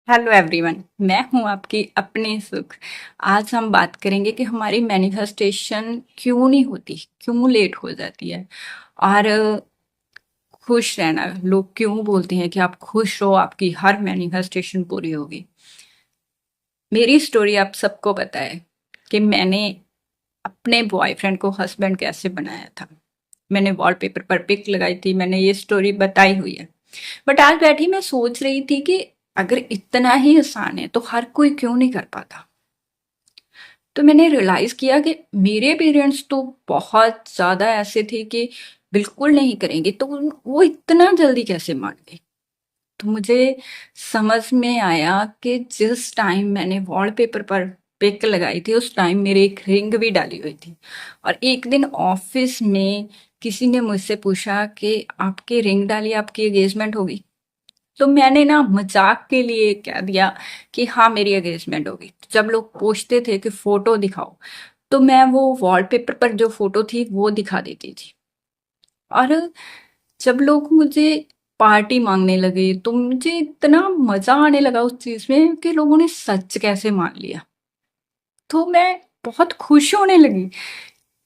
Hello everyone. मैं हूं आपकी अपनी सुख। आज हम बात करेंगे कि हमारी मैनिफेस्टेशन क्यों नहीं होती, क्यों लेट हो जाती है। और खुश रहना, लोग क्यों बोलते हैं कि आप खुश रहो, आपकी हर मैनिफेस्टेशन पूरी होगी। मेरी स्टोरी आप सबको पता है कि मैंने अपने बॉयफ्रेंड को हस्बैंड कैसे बनाया था। मैंने वॉलपेपर पर पिक लगाई थी, मैंने ये स्टोरी बताई हुई है। बट आज बैठी मैं सोच रही थी कि अगर इतना ही आसान है तो हर कोई क्यों नहीं कर पाता। तो मैंने रियलाइज किया कि मेरे पेरेंट्स तो बहुत ज्यादा ऐसे थे कि बिल्कुल नहीं करेंगे, तो वो इतना जल्दी कैसे मान गए। तो मुझे समझ में आया कि जिस टाइम मैंने वॉलपेपर पर पिक लगाई थी उस टाइम मेरी एक रिंग भी डाली हुई थी। और एक दिन ऑफिस में किसी ने मुझसे पूछा कि आपकी रिंग डाली, आपकी एंगेजमेंट होगी। तो मैंने ना मजाक के लिए कह दिया कि हाँ मेरी एंगेजमेंट होगी। जब लोग पूछते थे कि फोटो दिखाओ, तो मैं वो वॉलपेपर पर जो फोटो थी वो दिखा देती थी। और जब लोग मुझे पार्टी मांगने लगे तो मुझे इतना मजा आने लगा उस चीज में कि लोगों ने सच कैसे मान लिया। तो मैं बहुत खुश होने लगी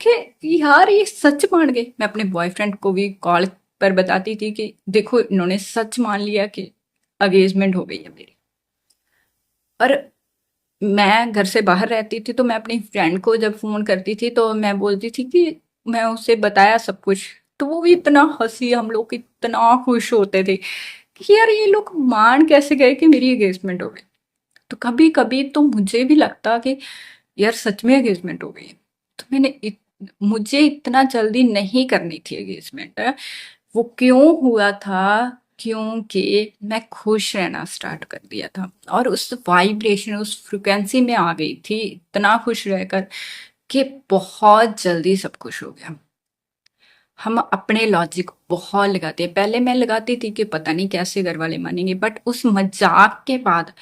कि यार ये सच मान गए। मैं अपने बॉयफ्रेंड को भी कॉल पर बताती थी कि देखो इन्होंने सच मान लिया कि एंगेजमेंट हो गई है मेरी। और मैं घर से बाहर रहती थी तो मैं अपनी फ्रेंड को जब फोन करती थी तो मैं बोलती थी कि मैं उसे बताया सब कुछ। तो वो भी इतना हंसी, हम लोग इतना खुश होते थे कि यार ये लोग मान कैसे गए कि मेरी एंगेजमेंट हो गई। तो कभी कभी तो मुझे भी लगता कि यार सच में एंगेजमेंट हो गई है। तो मुझे इतना जल्दी नहीं करनी थी एंगेजमेंट। वो क्यों हुआ था? क्योंकि मैं खुश रहना स्टार्ट कर दिया था और उस वाइब्रेशन, उस फ्रिक्वेंसी में आ गई थी इतना खुश रहकर कि बहुत जल्दी सब कुछ हो गया। हम अपने लॉजिक बहुत लगाते हैं। पहले मैं लगाती थी कि पता नहीं कैसे घर वाले मानेंगे, बट उस मजाक के बाद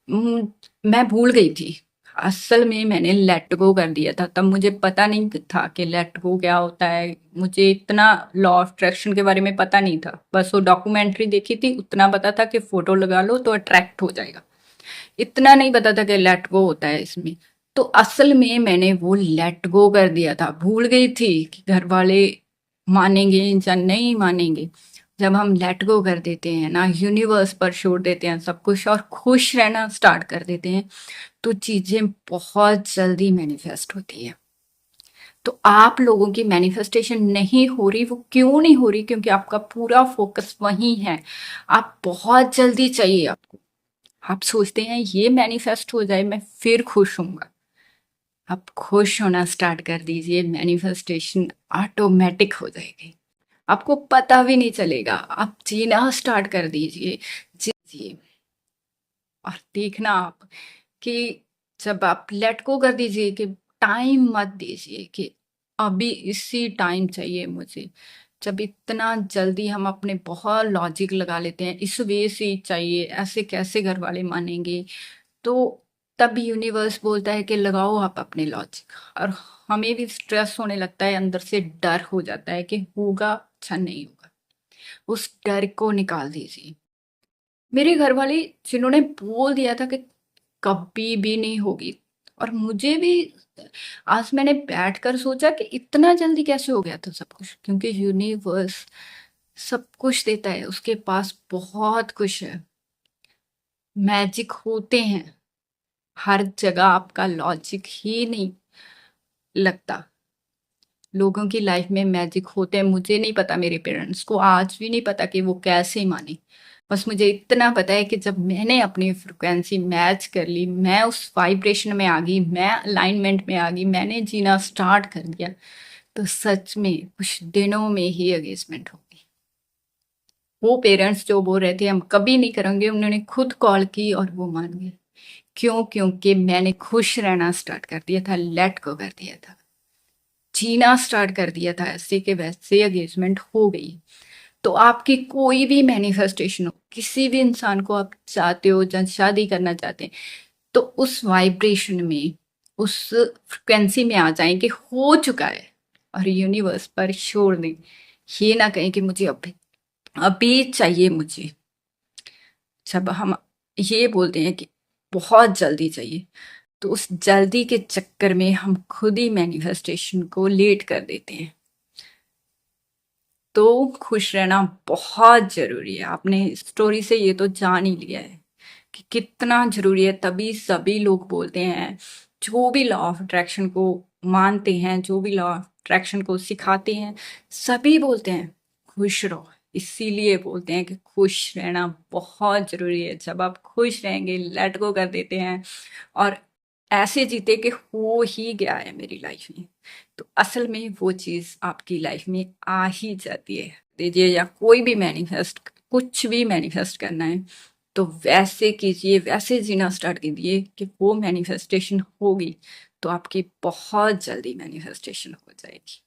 हम्म, मैं भूल गई थी। असल में मैंने लेट गो कर दिया था। तब मुझे पता नहीं था कि लेट गो क्या होता है। मुझे इतना लॉ ऑफ अट्रैक्शन के बारे में पता नहीं था। बस वो डॉक्यूमेंट्री देखी थी, उतना पता था कि फोटो लगा लो तो अट्रैक्ट हो जाएगा। इतना नहीं पता था कि लेट गो होता है इसमें। तो असल में मैंने वो लेट गो कर दिया था, भूल गई थी कि घर वाले मानेंगे या नहीं मानेंगे। जब हम लेट गो कर देते हैं ना, यूनिवर्स पर छोड़ देते हैं सब कुछ और खुश रहना स्टार्ट कर देते हैं, तो चीजें बहुत जल्दी मैनिफेस्ट होती है। तो आप लोगों की मैनिफेस्टेशन नहीं हो रही, वो क्यों नहीं हो रही? क्योंकि आपका पूरा फोकस वहीं है। आप बहुत जल्दी चाहिए आपको। आप सोचते हैं ये मैनिफेस्ट हो जाए मैं फिर खुश होऊंगा। आप खुश होना स्टार्ट कर दीजिए, मैनिफेस्टेशन ऑटोमेटिक हो जाएगी। आपको पता भी नहीं चलेगा। आप जीना स्टार्ट कर दीजिए, जी। और देखना आप कि जब आप लेट गो कर दीजिए कि टाइम मत दीजिए कि अभी इसी टाइम चाहिए मुझे। जब इतना जल्दी हम अपने बहुत लॉजिक लगा लेते हैं, इस वे से ही चाहिए, ऐसे कैसे घर वाले मानेंगे, तो तब यूनिवर्स बोलता है कि लगाओ आप अपने लॉजिक। और हमें भी स्ट्रेस होने लगता है, अंदर से डर हो जाता है कि होगा अच्छा नहीं होगा। उस डर को निकाल दीजिए। मेरे घर वाले जिन्होंने बोल दिया था कि कभी भी नहीं होगी, और मुझे भी आज मैंने बैठकर सोचा कि इतना जल्दी कैसे हो गया था सब कुछ। क्योंकि यूनिवर्स सब कुछ देता है, उसके पास बहुत कुछ है, मैजिक होते हैं हर जगह। आपका लॉजिक ही नहीं लगता। लोगों की लाइफ में मैजिक होते हैं। मुझे नहीं पता, मेरे पेरेंट्स को आज भी नहीं पता कि वो कैसे माने। बस मुझे इतना पता है कि जब मैंने अपनी फ्रिक्वेंसी मैच कर ली, मैं उस वाइब्रेशन में आ गई, मैं अलाइनमेंट में आ गई, मैंने जीना स्टार्ट कर दिया, तो सच में कुछ दिनों में ही एंगेजमेंट हो गई। वो पेरेंट्स जो बोल रहे थे हम कभी नहीं करेंगे, उन्होंने खुद कॉल की और वो मान गए। क्यों? क्योंकि मैंने खुश रहना स्टार्ट कर दिया था, लेट गो कर दिया था, जीना स्टार्ट कर दिया था, ऐसे के वैसे एंगेजमेंट हो गई। तो आपकी कोई भी मैनिफेस्टेशन हो, किसी भी इंसान को आप चाहते हो या शादी करना चाहते हैं, तो उस वाइब्रेशन में, उस फ्रिक्वेंसी में आ जाएं कि हो चुका है, और यूनिवर्स पर छोड़ दें। ये ना कहें कि मुझे अभी अभी चाहिए मुझे। जब हम ये बोलते हैं कि बहुत जल्दी चाहिए, तो उस जल्दी के चक्कर में हम खुद ही मैनिफेस्टेशन को लेट कर देते हैं। तो खुश रहना बहुत ज़रूरी है। आपने स्टोरी से ये तो जान ही लिया है कि कितना ज़रूरी है, तभी सभी लोग बोलते हैं, जो भी लॉ ऑफ अट्रैक्शन को मानते हैं, जो भी लॉ ऑफ अट्रैक्शन को सिखाते हैं, सभी बोलते हैं खुश रहो। इसीलिए बोलते हैं कि खुश रहना बहुत ज़रूरी है। जब आप खुश रहेंगे, लेट गो कर देते हैं और ऐसे जीते कि हो ही गया है मेरी लाइफ में, तो असल में वो चीज़ आपकी लाइफ में आ ही जाती है। दीजिए, या कोई भी मैनिफेस्ट, कुछ भी मैनिफेस्ट करना है तो वैसे कीजिए, वैसे जीना स्टार्ट कीजिए कि वो मैनिफेस्टेशन होगी तो आपकी बहुत जल्दी मैनिफेस्टेशन हो जाएगी।